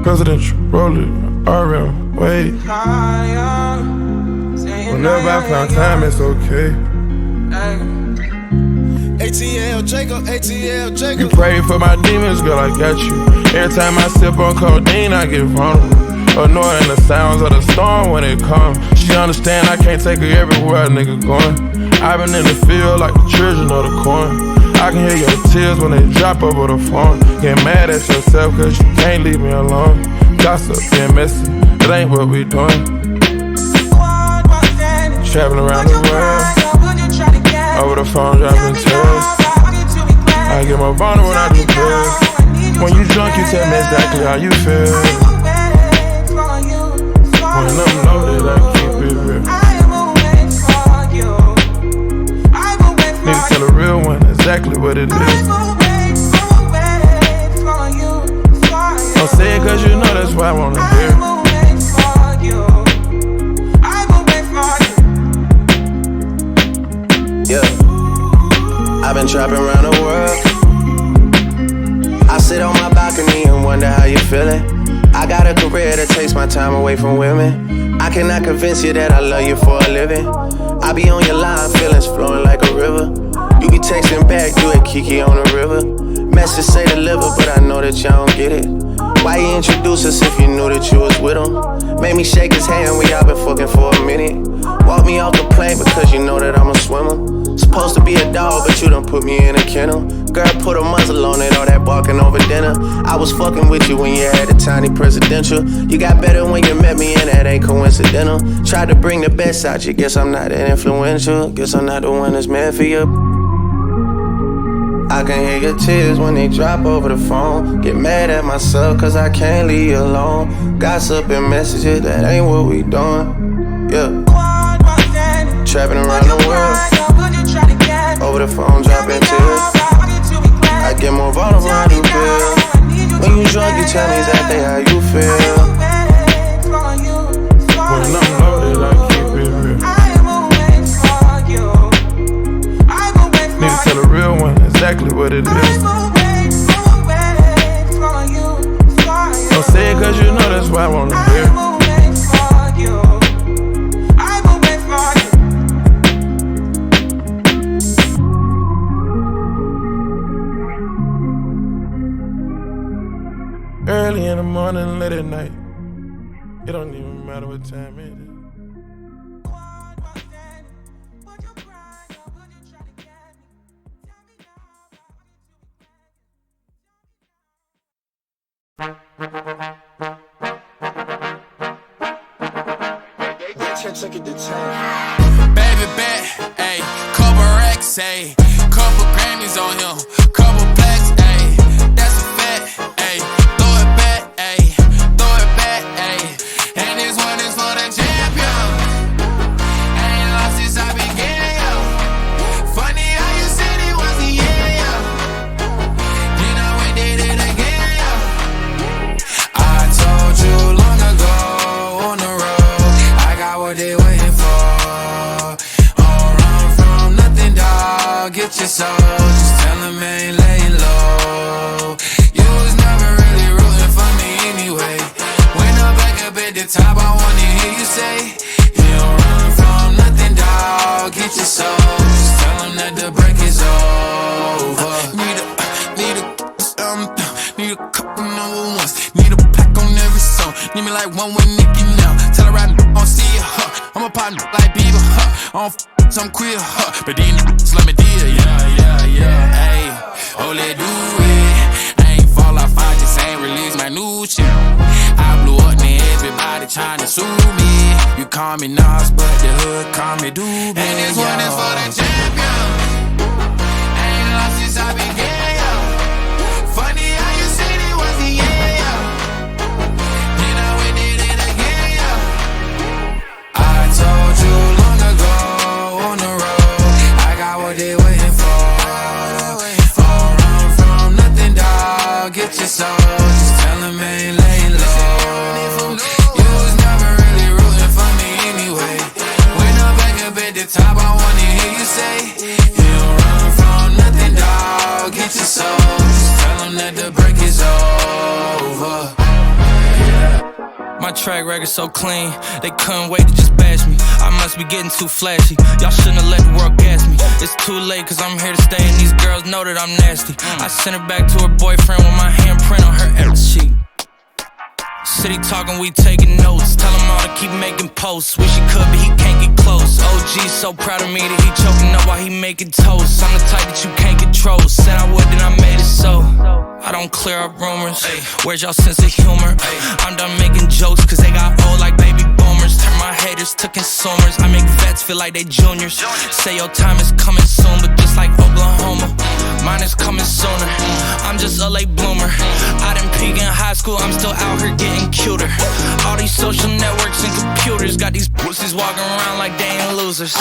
Presidential, roll it, RM, wait. Whenever I found time, it's okay. ATL Jacob, ATL Jacob. You pray for my demons, girl, I got you. Every time I sip on codeine, I get vulnerable. Annoying the sounds of the storm when it comes. She understand I can't take her everywhere a nigga going. I've been in the field like the children of the corn. I can hear your tears when they drop over the phone. Get mad at yourself cause you can't leave me alone. Gossip being messy, it ain't what we doing. Traveling around the world, over the phone dropping tears. I get more vulnerable when I do pills. When you drunk you tell me exactly how you feel. When I'm loaded I keep it real. Need to tell a real one exactly what it is. Don't say it cause you know that's why I wanna hear. Yeah, I've been trapping around the world. I sit on my balcony and wonder how you feeling. I got a career that takes my time away from women. I cannot convince you that I love you for a living. I be on your line, feelings flowing like a river. You be texting back, you at Kiki on the river. Message say deliver, but I know that y'all don't get it. Why you introduce us if you knew that you was with him? Made me shake his hand, we all been fucking for a minute. Walk me off the plane because you know that I'm a swimmer. Supposed to be a dog, but you done put me in a kennel. Girl, put a muzzle on it, all that barking over dinner. I was fucking with you when you had a tiny presidential. You got better when you met me, and that ain't coincidental. Tried to bring the best out you, guess I'm not that influential. Guess I'm not the one that's meant for you. I can hear your tears when they drop over the phone. Get mad at myself cause I can't leave you alone. Gossip and messages, that ain't what we doing. Yeah. Trapping around the world. Over the phone, dropping tears. I get more vulnerable when I do pills. When you drunk, you tell me exactly how you feel. When I'm loaded, I keep it real. Need to tell a real one exactly what it is. Don't say it cause you know that's why I wanna hear. Early in the morning, late at night. It don't even matter what time it is. Baby bet, ayy, couple racks, ayy, couple Grammys on him, couple plaques, ayy, that's a fact, ayy, throw it back, ayy, throw it back, ayy, and this one is for the champion. Ain't lost since I began, yo. Funny how you said it was the year, yo. Then I went did it again, yo. I told you long ago on the road, I got what they waiting for. Don't run from nothing, dog. Get your soul, just tell them I ain't laying low. You was never really rooting for me anyway. When I'm back up at the top, I wanna hear you say, you don't run from nothing, dog. Get your soul, just tell them that the break is over. Need a couple number ones. Need a pack on every song. Need me like one with Nicki now. Tell her I don't see it, huh. I'm a partner like Bieber, huh. I don't some queer, huh. But these niggas let me deal, yeah. Ayy, oh, let do it. I ain't fall off, I just ain't release my new shit. I blew up and everybody tryna sue me. You call me Nas, but the hood call me Doobie. And this one is for the champion. Ain't lost since I began, yo. Funny how you said it was the year, yo. Then I went did it again, yo. I told you long ago on the road, I got what they waiting for. Don't run from nothing, dog. Get your soul, just tell them I ain't laying low. You was never really rooting for me anyway. When I'm back up at the top, I wanna hear you say, you don't run from nothing, dog. Get your soul, just tell them that the break is over. track record so clean, they couldn't wait to just bash me. I must be getting too flashy, y'all shouldn't have let the world gas me. It's too late cause I'm here to stay and these girls know that I'm nasty. I sent her back to her boyfriend with my handprint on her ass sheet. City talking, we taking notes. Tell him all to keep making posts. Wish he could, but he can't get close. OG so proud of me that he choking up while he making toast. I'm the type that you can't control. Said I would, then I made it so. I don't clear up rumors. Where's y'all sense of humor? I'm done making jokes cause they got old like baby boomers. Turn my haters to consumers. I make vets feel like they juniors. Say your time is coming soon, but just like Oklahoma, mine is coming sooner. I'm just a late bloomer. I didn't peak in high school, I'm still out here getting cuter. All these social networks and computers got these pussies walking around like they ain't losers.